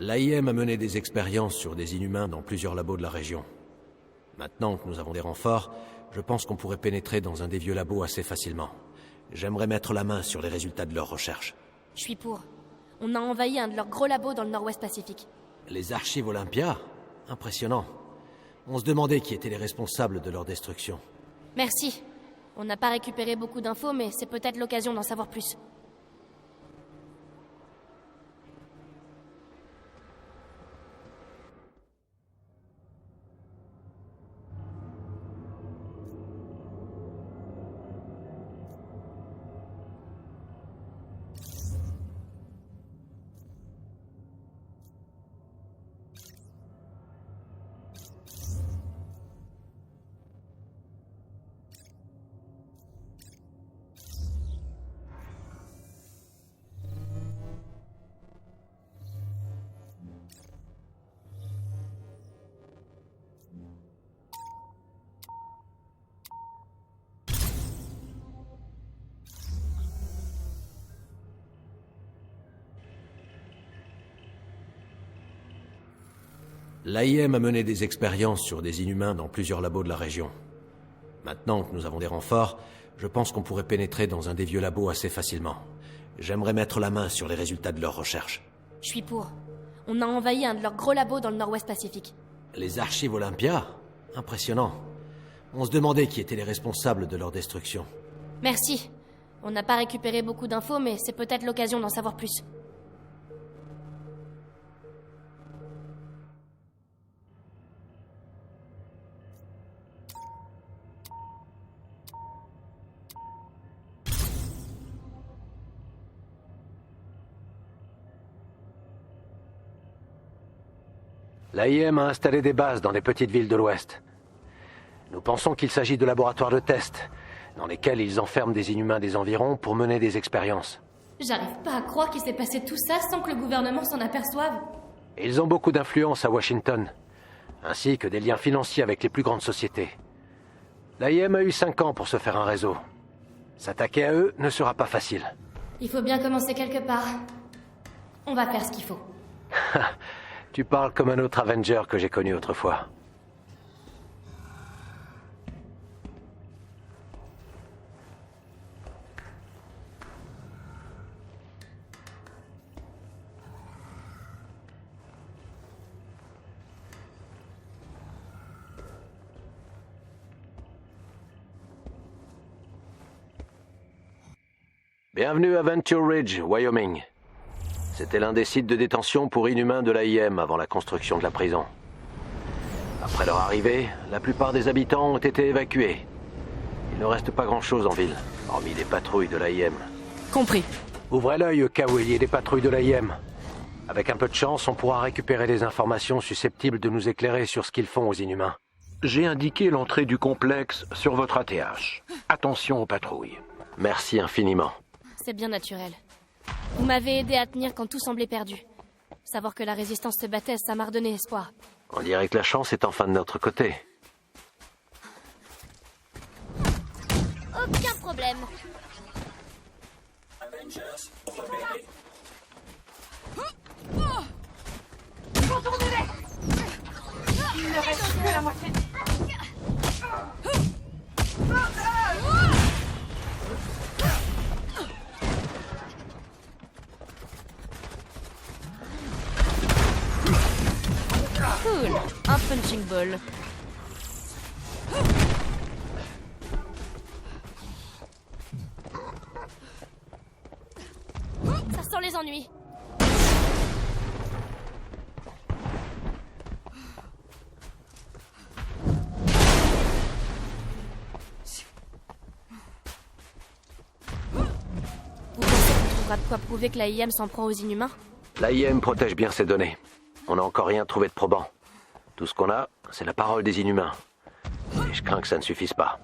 L'AIM a mené des expériences sur des inhumains dans plusieurs labos de la région. Maintenant que nous avons des renforts, je pense qu'on pourrait pénétrer dans un des vieux labos assez facilement. J'aimerais mettre la main sur les résultats de leurs recherches. Je suis pour. On a envahi un de leurs gros labos dans le Nord-Ouest Pacifique. Les archives Olympia? Impressionnant. On se demandait qui étaient les responsables de leur destruction. Merci. On n'a pas récupéré beaucoup d'infos, mais c'est peut-être l'occasion d'en savoir plus. L'AIM a mené des expériences sur des inhumains dans plusieurs labos de la région. Maintenant que nous avons des renforts, je pense qu'on pourrait pénétrer dans un des vieux labos assez facilement. J'aimerais mettre la main sur les résultats de leurs recherches. Je suis pour. On a envahi un de leurs gros labos dans le Nord-Ouest Pacifique. Les archives Olympia? Impressionnant. On se demandait qui étaient les responsables de leur destruction. Merci. On n'a pas récupéré beaucoup d'infos, mais c'est peut-être l'occasion d'en savoir plus. L'AIM a installé des bases dans des petites villes de l'Ouest. Nous pensons qu'il s'agit de laboratoires de tests, dans lesquels ils enferment des inhumains des environs pour mener des expériences. J'arrive pas à croire qu'il s'est passé tout ça sans que le gouvernement s'en aperçoive. Ils ont beaucoup d'influence à Washington, ainsi que des liens financiers avec les plus grandes sociétés. L'AIM a eu 5 ans pour se faire un réseau. S'attaquer à eux ne sera pas facile. Il faut bien commencer quelque part. On va faire ce qu'il faut. Tu parles comme un autre Avenger que j'ai connu autrefois. Bienvenue à Venture Ridge, Wyoming. C'était l'un des sites de détention pour inhumains de l'AIM avant la construction de la prison. Après leur arrivée, la plupart des habitants ont été évacués. Il ne reste pas grand-chose en ville, hormis des patrouilles de l'AIM. Compris. Ouvrez l'œil au cas où il y ait des patrouilles de l'AIM. Avec un peu de chance, on pourra récupérer des informations susceptibles de nous éclairer sur ce qu'ils font aux inhumains. J'ai indiqué l'entrée du complexe sur votre ATH. Attention aux patrouilles. Merci infiniment. C'est bien naturel. Vous m'avez aidé à tenir quand tout semblait perdu. Savoir que la résistance se battait, ça m'a redonné espoir. On dirait que la chance est enfin de notre côté. Aucun problème. Il ne reste que la moitié. Cool. Un punching ball. Ça sent les ennuis. Vous pensez qu'on trouvera de quoi prouver que l'AIM s'en prend aux inhumains? L'AIM protège bien ses données. On n'a encore rien trouvé de probant. Tout ce qu'on a, c'est la parole des inhumains. Et je crains que ça ne suffise pas.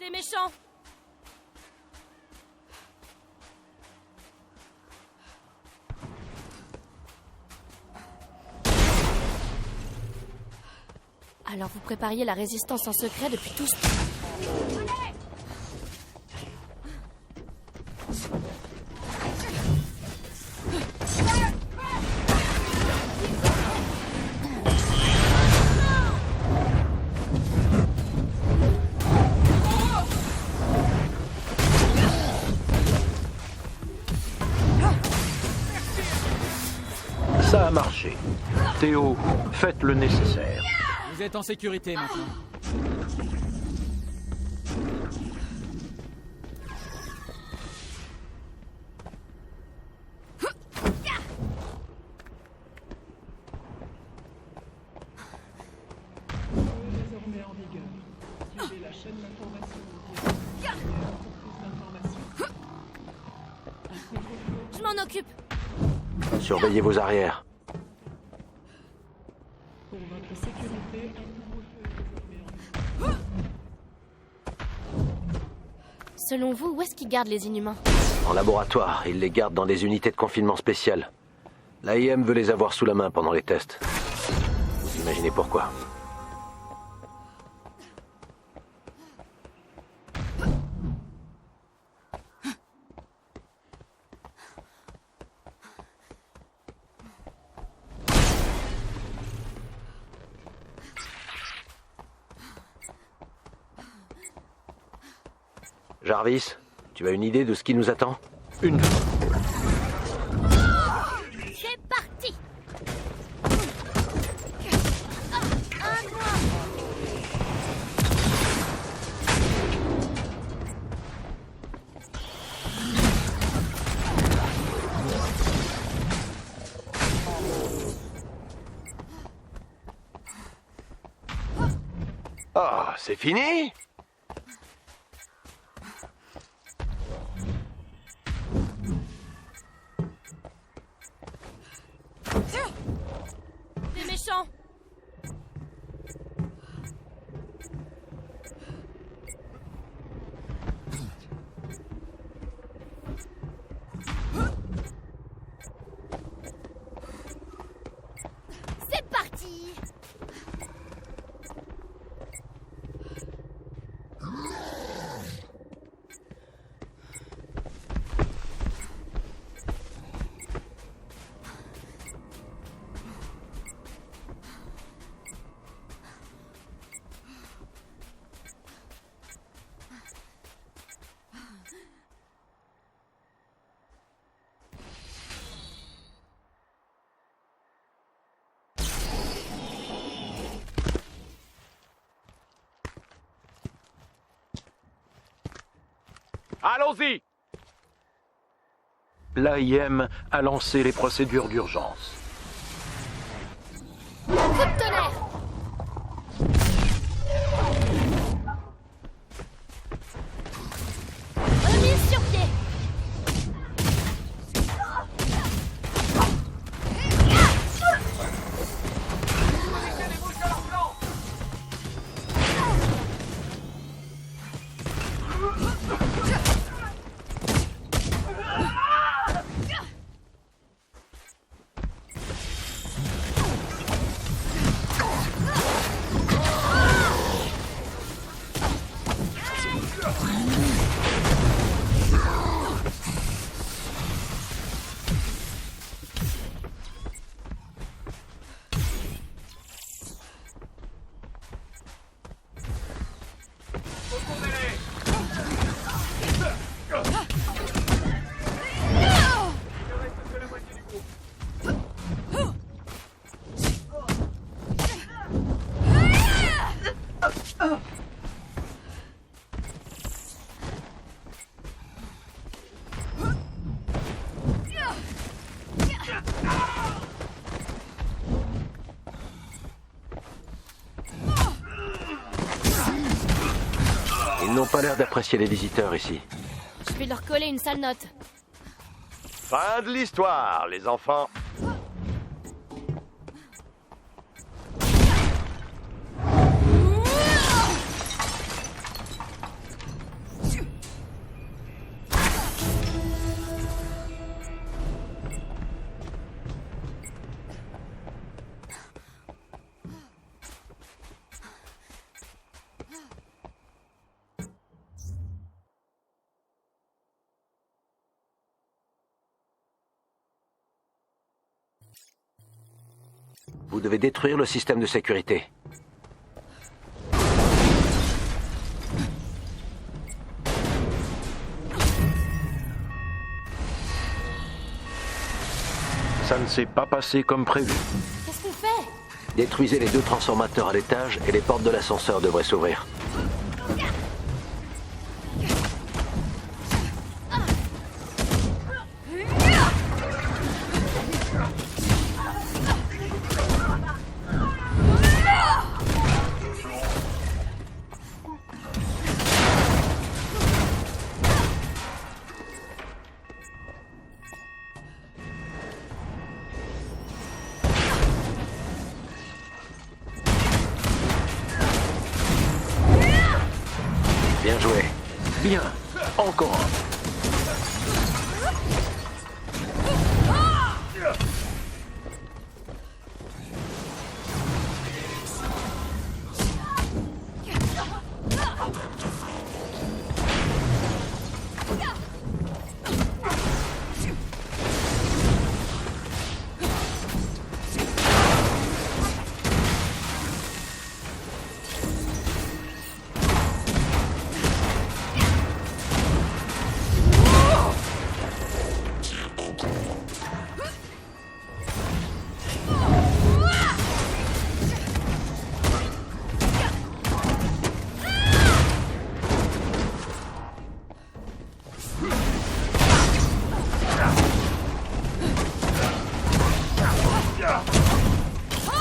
Des méchants! Alors vous prépariez la résistance en secret depuis tout ce temps. a marché. Théo, faites le nécessaire. Vous êtes en sécurité maintenant. Désormais en vigueur. Activez la chaîne d'information d'information. Je m'en occupe. Surveillez vos arrières. Pour votre sécurité, un couvre-feu est désormais en vigueur. Selon vous, où est-ce qu'ils gardent les Inhumains? En laboratoire, ils les gardent dans des unités de confinement spéciales. L'AIM veut les avoir sous la main pendant les tests. Vous imaginez pourquoi. Jarvis, tu as une idée de ce qui nous attend? Une C'est parti. Oh, c'est fini? Des méchants. C'est parti. Allons-y! L'AIM a lancé les procédures d'urgence. Coup de tonnerre. Remise sur pied. Ils n'ont pas l'air d'apprécier les visiteurs ici. Je vais leur coller une sale note. Fin de l'histoire, les enfants. Vous devez détruire le système de sécurité. Ça ne s'est pas passé comme prévu. Qu'est-ce qu'on fait? Détruisez les 2 transformateurs à l'étage et les portes de l'ascenseur devraient s'ouvrir. Bien joué. Bien. Encore.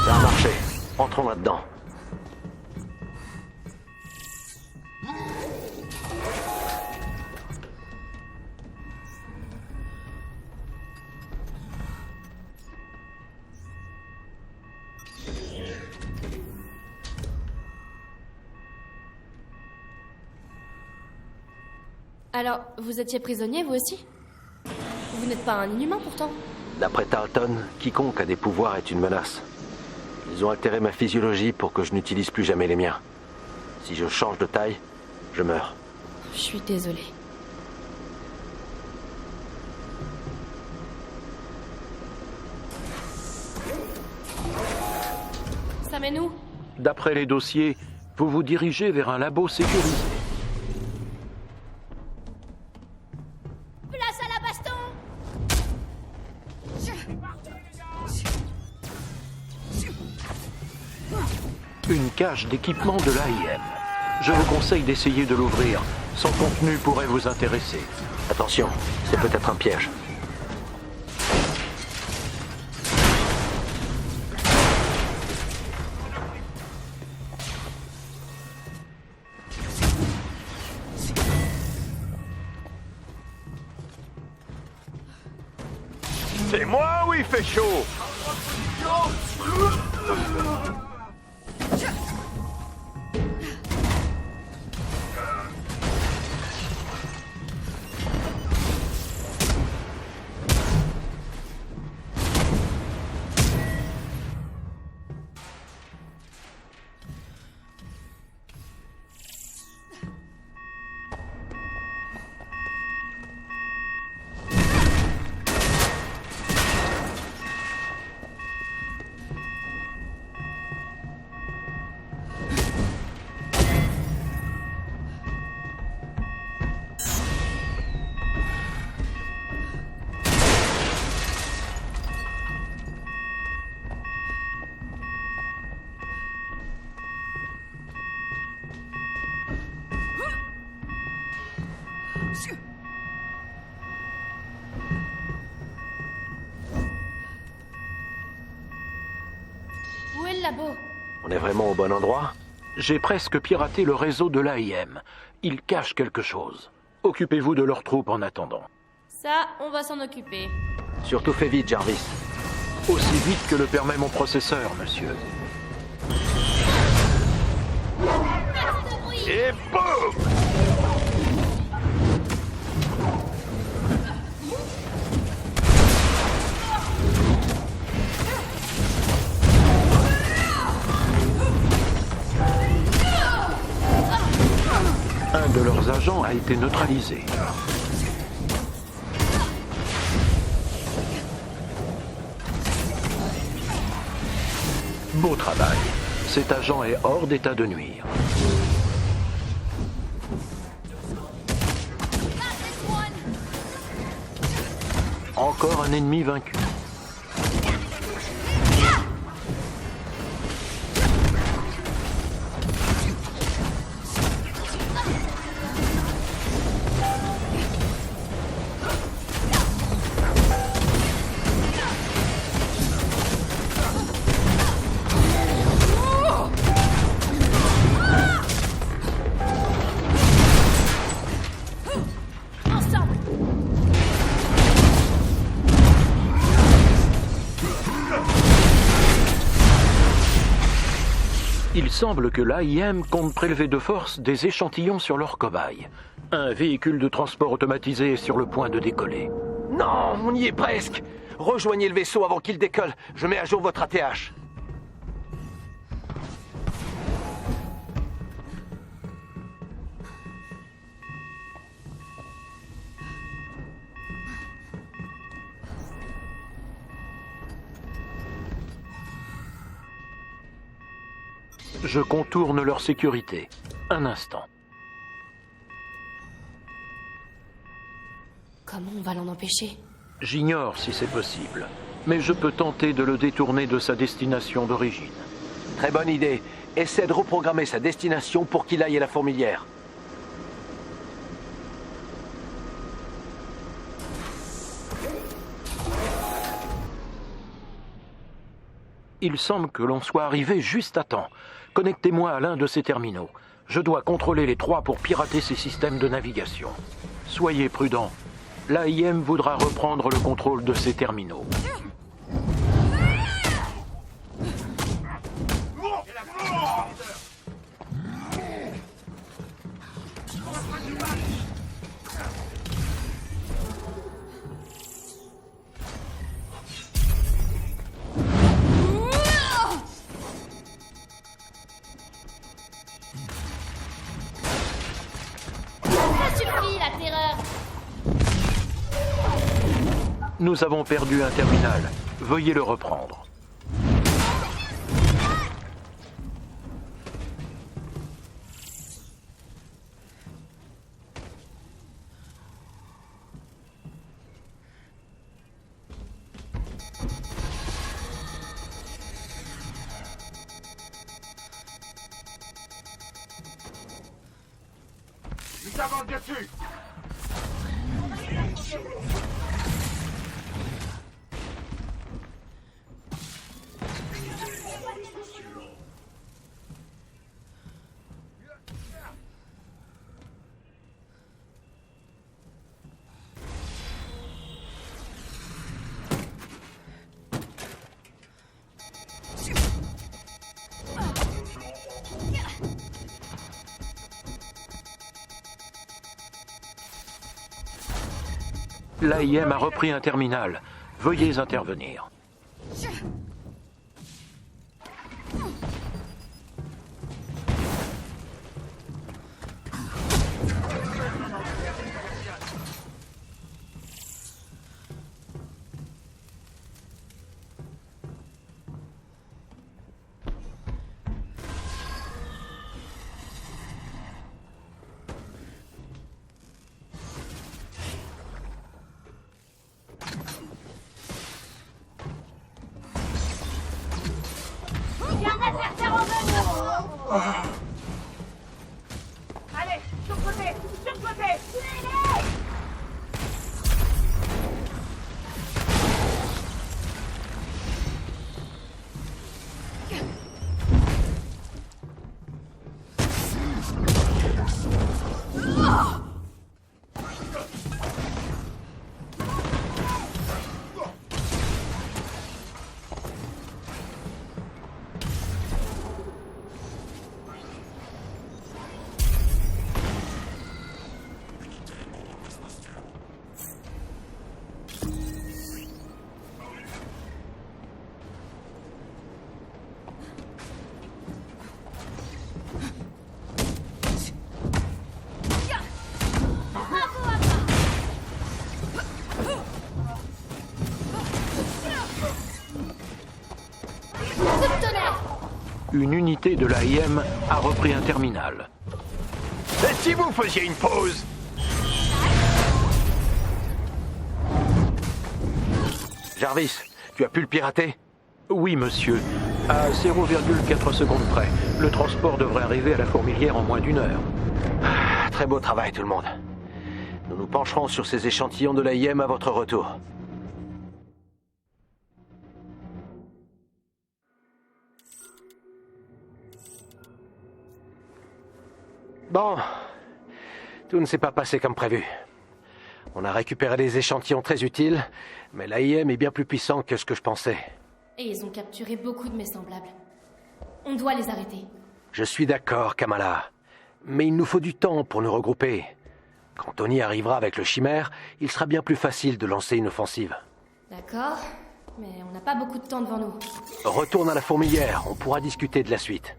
Ça a marché. Entrons là-dedans. Alors, vous étiez prisonnier, vous aussi? Vous n'êtes pas un inhumain, pourtant. D'après Tarleton, quiconque a des pouvoirs est une menace. Ils ont altéré ma physiologie pour que je n'utilise plus jamais les miens. Si je change de taille, je meurs. Je suis désolée. Ça mène où? D'après les dossiers, vous vous dirigez vers un labo sécurisé. Place à la baston! Une cage d'équipement de l'AIM. Je vous conseille d'essayer de l'ouvrir. Son contenu pourrait vous intéresser. Attention, c'est peut-être un piège. C'est moi ou il fait chaud? Où est le labo? On est vraiment au bon endroit? J'ai presque piraté le réseau de l'AIM. Ils cachent quelque chose. Occupez-vous de leurs troupes en attendant. Ça, on va s'en occuper. Surtout fais vite, Jarvis. Aussi vite que le permet mon processeur, monsieur. Et boum! Un de leurs agents a été neutralisé. Beau travail. Cet agent est hors d'état de nuire. Encore un ennemi vaincu. Il semble que l'AIM compte prélever de force des échantillons sur leurs cobayes. Un véhicule de transport automatisé est sur le point de décoller. Non, on y est presque. Rejoignez le vaisseau avant qu'il décolle. Je mets à jour votre ATH. Je contourne leur sécurité. Un instant. Comment on va l'en empêcher? J'ignore si c'est possible, mais je peux tenter de le détourner de sa destination d'origine. Très bonne idée. Essaie de reprogrammer sa destination pour qu'il aille à la fourmilière. Il semble que l'on soit arrivé juste à temps. Connectez-moi à l'un de ces terminaux. Je dois contrôler les 3 pour pirater ces systèmes de navigation. Soyez prudents. L'AIM voudra reprendre le contrôle de ces terminaux. Ça suffit, la terreur! Nous avons perdu un terminal. Veuillez le reprendre. Nous avons dessus. L'AIM a repris un terminal. Veuillez intervenir. Allez, sur le côté, sur le côté. Une unité de l'AIM a repris un terminal. Et si vous faisiez une pause? Jarvis, tu as pu le pirater? Oui, monsieur. À 0,4 secondes près. Le transport devrait arriver à la fourmilière en moins d'1 heure. Très beau travail, tout le monde. Nous nous pencherons sur ces échantillons de l'AIM à votre retour. Bon, tout ne s'est pas passé comme prévu. On a récupéré des échantillons très utiles, mais l'AIM est bien plus puissant que ce que je pensais. Et ils ont capturé beaucoup de mes semblables. On doit les arrêter. Je suis d'accord, Kamala. Mais il nous faut du temps pour nous regrouper. Quand Tony arrivera avec le chimère, il sera bien plus facile de lancer une offensive. D'accord, mais on n'a pas beaucoup de temps devant nous. Retourne à la fourmilière, on pourra discuter de la suite.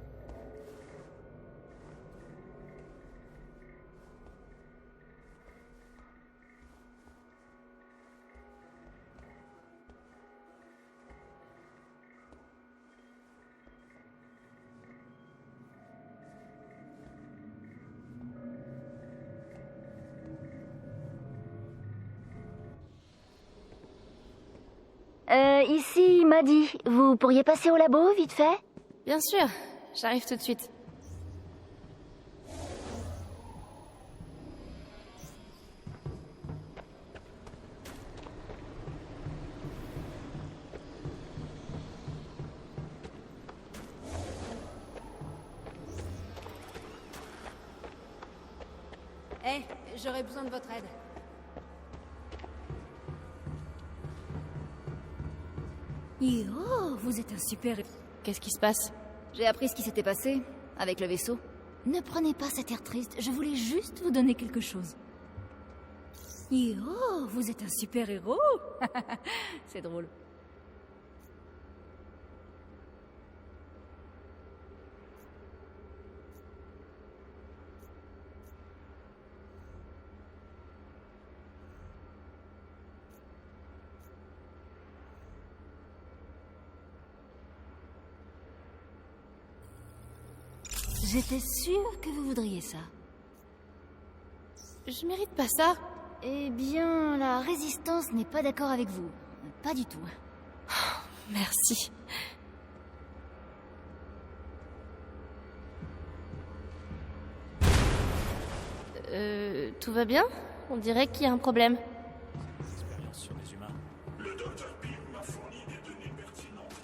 Ici, Maddy. Vous pourriez passer au labo, vite fait? Bien sûr, j'arrive tout de suite. Eh, j'aurais besoin de votre aide. Oh, vous êtes un super... Qu'est-ce qui se passe? J'ai appris ce qui s'était passé avec le vaisseau. Ne prenez pas cet air triste, je voulais juste vous donner quelque chose. Oh, vous êtes un super héros. C'est drôle. J'étais sûre que vous voudriez ça. Je mérite pas ça. Eh bien, la résistance n'est pas d'accord avec vous. Pas du tout. Merci. Tout va bien? On dirait qu'il y a un problème. Expérience sur les humains. Le docteur Pym m'a fourni des données pertinentes.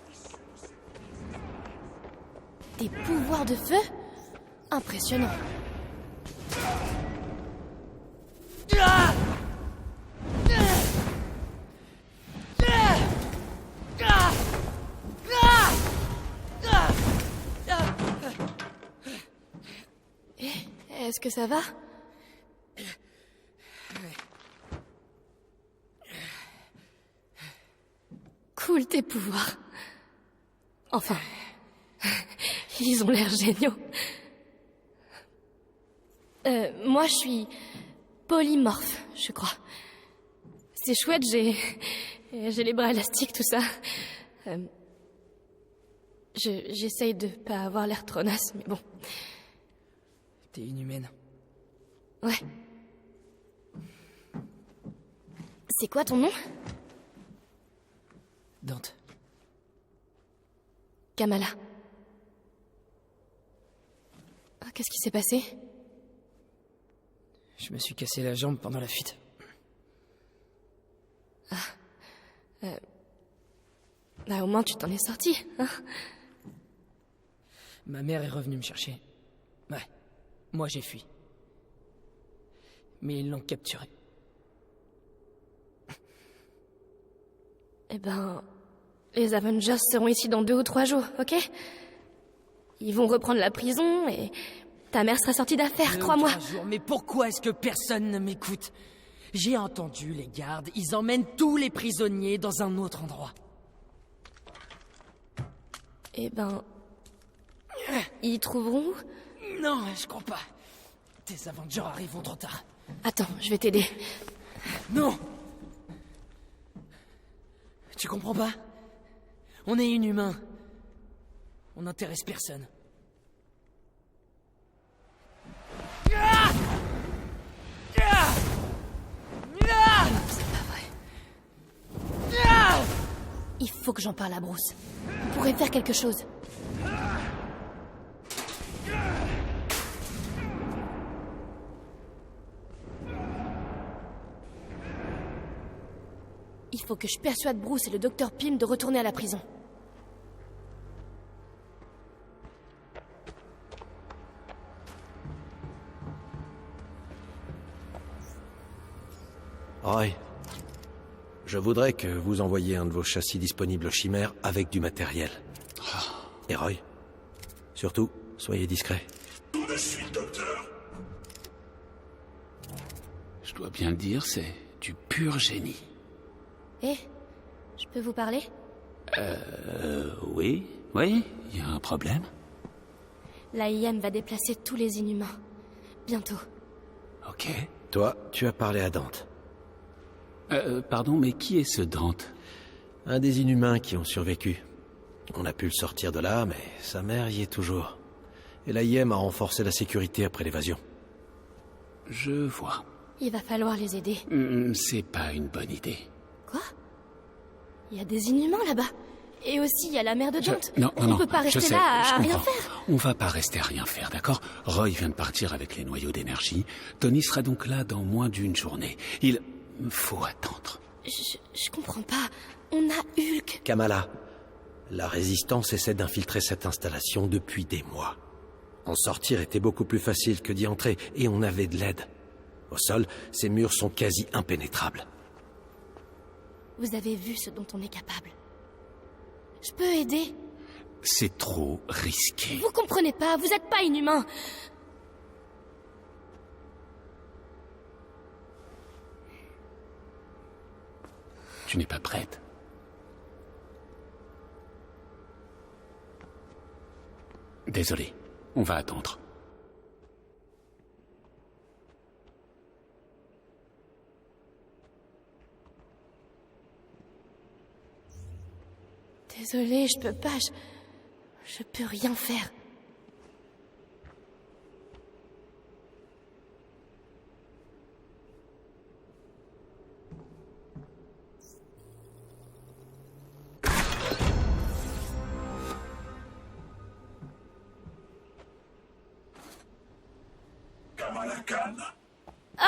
Des pouvoirs de feu? Impressionnant. Est-ce que ça va? Cool tes pouvoirs. Enfin, ils ont l'air géniaux. Moi, je suis polymorphe, je crois. C'est chouette, j'ai les bras élastiques, tout ça. J'essaye de pas avoir l'air trop naze, mais bon. T'es inhumaine. Ouais. C'est quoi ton nom? Dante. Kamala. Ah, qu'est-ce qui s'est passé? Je me suis cassé la jambe pendant la fuite. Bah, au moins tu t'en es sorti, hein? Ma mère est revenue me chercher. Ouais, moi j'ai fui. Mais ils l'ont capturé. Eh ben, les Avengers seront ici dans 2 ou 3 jours, ok? Ils vont reprendre la prison et ta mère sera sortie d'affaires, crois-moi. Mais pourquoi est-ce que personne ne m'écoute? J'ai entendu les gardes, ils emmènent tous les prisonniers dans un autre endroit. Eh ben, ils trouveront où? Non, je crois pas. Tes Avengers arriveront trop tard. Attends, je vais t'aider. Non! Tu comprends pas? On est inhumains. On n'intéresse personne. C'est pas vrai. Il faut que j'en parle à Bruce. On pourrait faire quelque chose. Il faut que je persuade Bruce et le docteur Pym de retourner à la prison. Roy, je voudrais que vous envoyiez un de vos châssis disponibles aux chimères avec du matériel. Et Roy, surtout, Soyez discret. Tout de suite, docteur. Je dois bien le dire, c'est du pur génie. Eh, je peux vous parler? Oui, il y a un problème. L'AIM va déplacer tous les inhumains. Bientôt. Ok. Toi, tu as parlé à Dante. Pardon, mais qui est ce Dante? Un des inhumains qui ont survécu. On a pu le sortir de là, mais sa mère y est toujours. Et l'AIM a renforcé la sécurité après l'évasion. Je vois. Il va falloir les aider. C'est pas une bonne idée. Quoi? Il y a des inhumains là-bas. Et aussi, il y a la mère de Dante. On peut pas rester là à rien faire. On va pas rester à rien faire, d'accord? Roy vient de partir avec les noyaux d'énergie. Tony sera donc là dans moins d'une journée. Il faut attendre. Je comprends pas. On a Hulk. Kamala, la résistance essaie d'infiltrer cette installation depuis des mois. En sortir était beaucoup plus facile que d'y entrer, et on avait de l'aide. Au sol, ces murs sont quasi impénétrables. Vous avez vu ce dont on est capable. Je peux aider. C'est trop risqué. Vous comprenez pas, vous êtes pas inhumain. Tu n'es pas prête. Désolé, on va attendre. Désolée, je peux pas, je peux rien faire. Kamala Khan. Ah!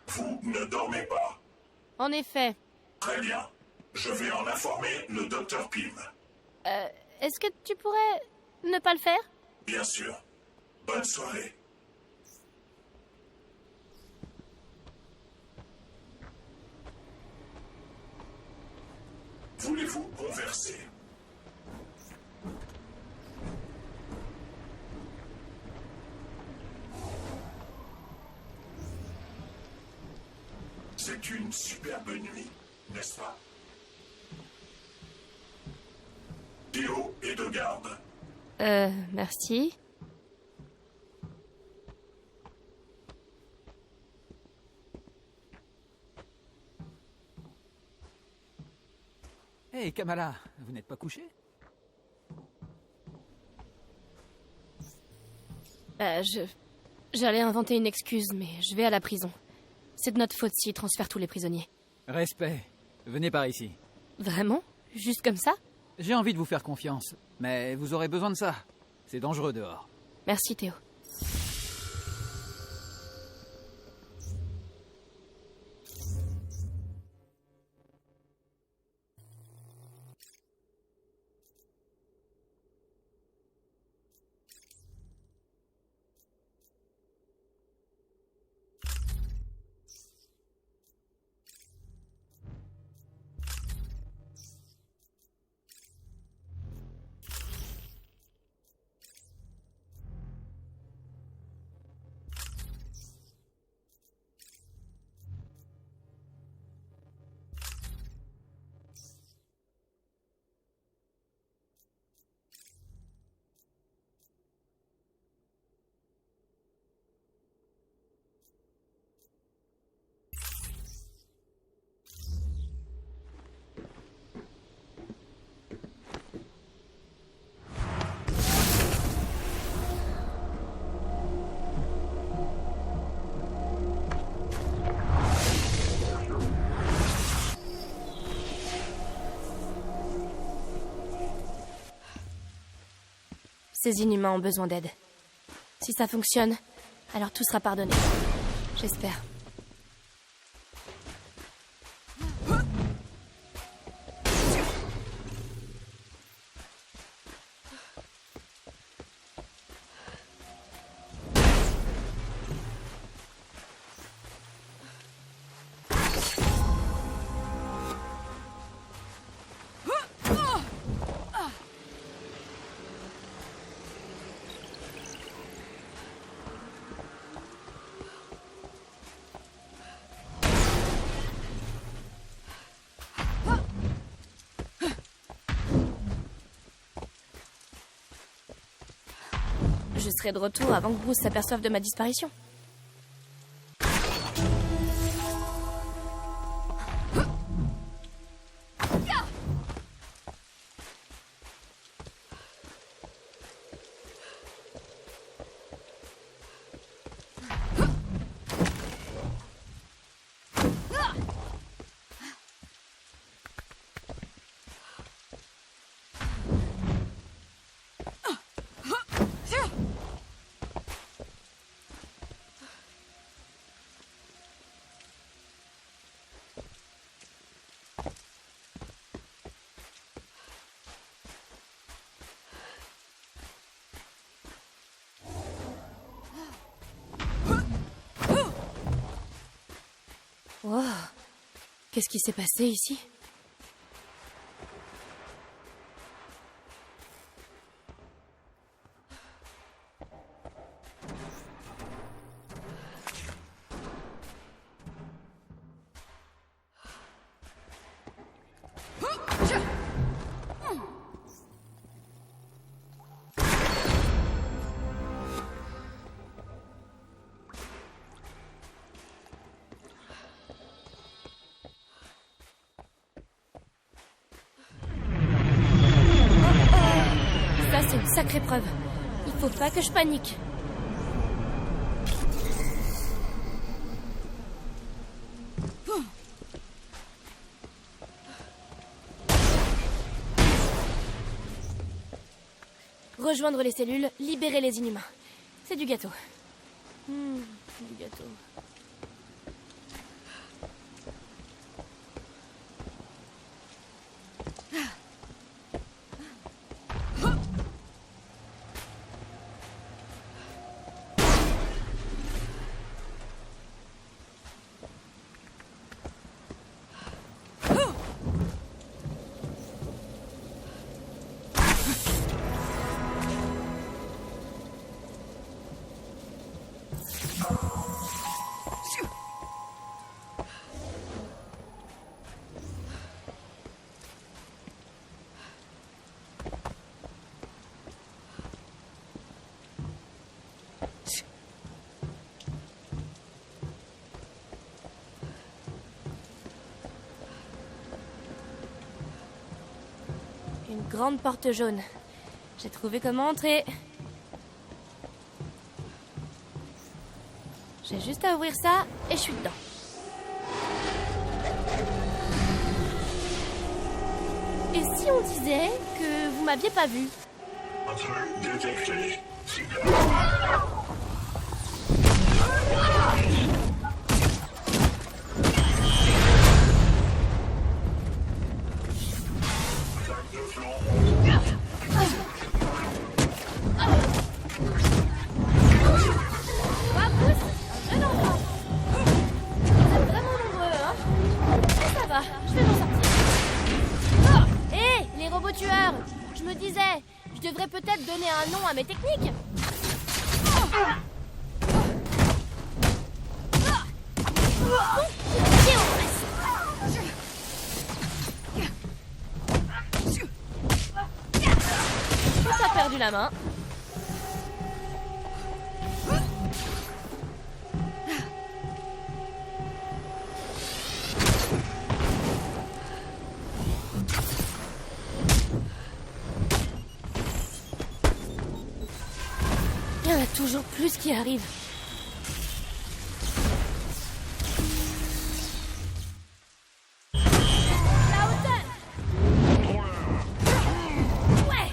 Vous ne dormez pas. En effet. Très bien. Je vais en informer le docteur Pym. Est-ce que tu pourrais ne pas le faire? Bien sûr. Bonne soirée. Voulez-vous converser? C'est une superbe nuit, n'est-ce pas? Théo est de garde. Merci. Hey Kamala, vous n'êtes pas couché? J'allais inventer une excuse, mais je vais à la prison. C'est de notre faute s'ils transfèrent tous les prisonniers. Respect. Venez par ici. Vraiment? Juste comme ça? J'ai envie de vous faire confiance, mais vous aurez besoin de ça. C'est dangereux dehors. Merci Théo. Ces inhumains ont besoin d'aide. Si ça fonctionne, alors tout sera pardonné. J'espère. Je serai de retour avant que Bruce s'aperçoive de ma disparition. Wow. Qu'est-ce qui s'est passé ici? C'est une sacrée preuve. Il faut pas que je panique. Rejoindre les cellules, libérer les inhumains. C'est du gâteau. Du gâteau. Une grande porte jaune. J'ai trouvé comment entrer. J'ai juste à ouvrir ça et je suis dedans. Et si on disait que vous m'aviez pas vu? Détecté. Je me disais, je devrais peut-être donner un nom à mes techniques. Tout a perdu la main. Il y en a toujours plus qui arrivent. La hauteur. Ouais.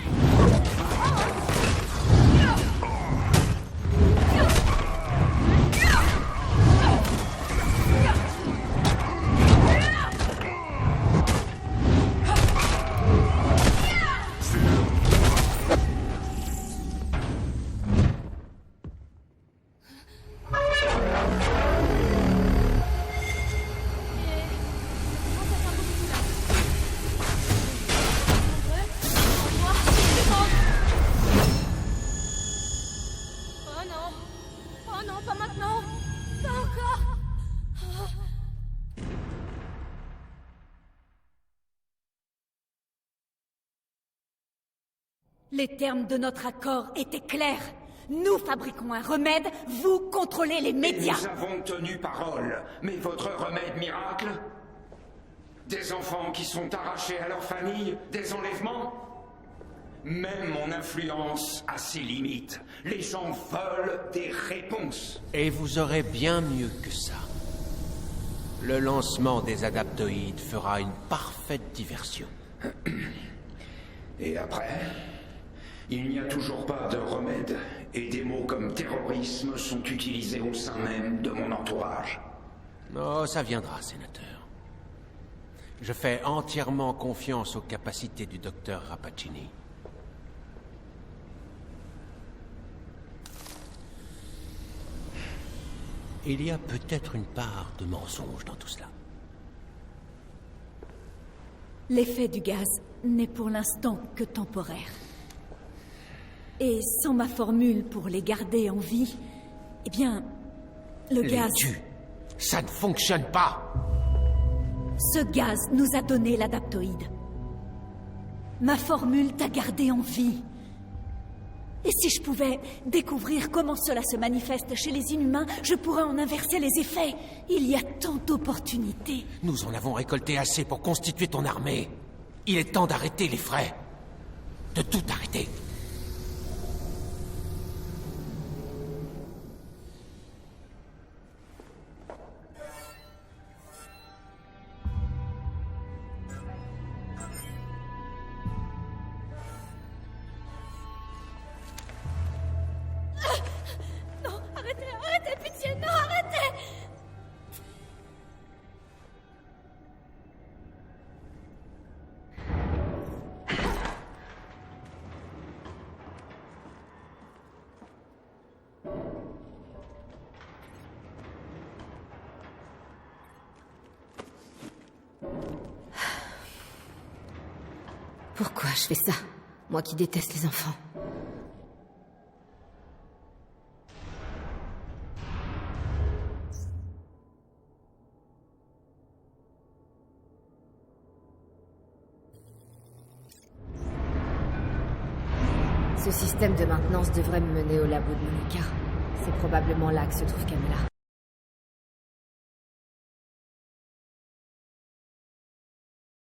Les termes de notre accord étaient clairs. Nous fabriquons un remède, vous contrôlez les médias. Et nous avons tenu parole. Mais votre remède miracle? Des enfants qui sont arrachés à leur famille, des enlèvements? Même mon influence a ses limites. Les gens veulent des réponses. Et vous aurez bien mieux que ça. Le lancement des adaptoïdes fera une parfaite diversion. Et après? Il n'y a toujours pas de remède, et des mots comme terrorisme sont utilisés au sein même de mon entourage. Oh, ça viendra, sénateur. Je fais entièrement confiance aux capacités du docteur Rappaccini. Il y a peut-être une part de mensonge dans tout cela. L'effet du gaz n'est pour l'instant que temporaire. Et sans ma formule pour les garder en vie, eh bien, le gaz... Les tue. Ça ne fonctionne pas. Ce gaz nous a donné l'adaptoïde. Ma formule t'a gardé en vie. Et si je pouvais découvrir comment cela se manifeste chez les inhumains, je pourrais en inverser les effets. Il y a tant d'opportunités. Nous en avons récolté assez pour constituer ton armée. Il est temps d'arrêter les frais. De tout arrêter. Arrêtez, pitié, non, arrêtez! Pourquoi je fais ça? Moi qui déteste les enfants. Ce système de maintenance devrait me mener au labo de Monica. C'est probablement là que se trouve Kamala.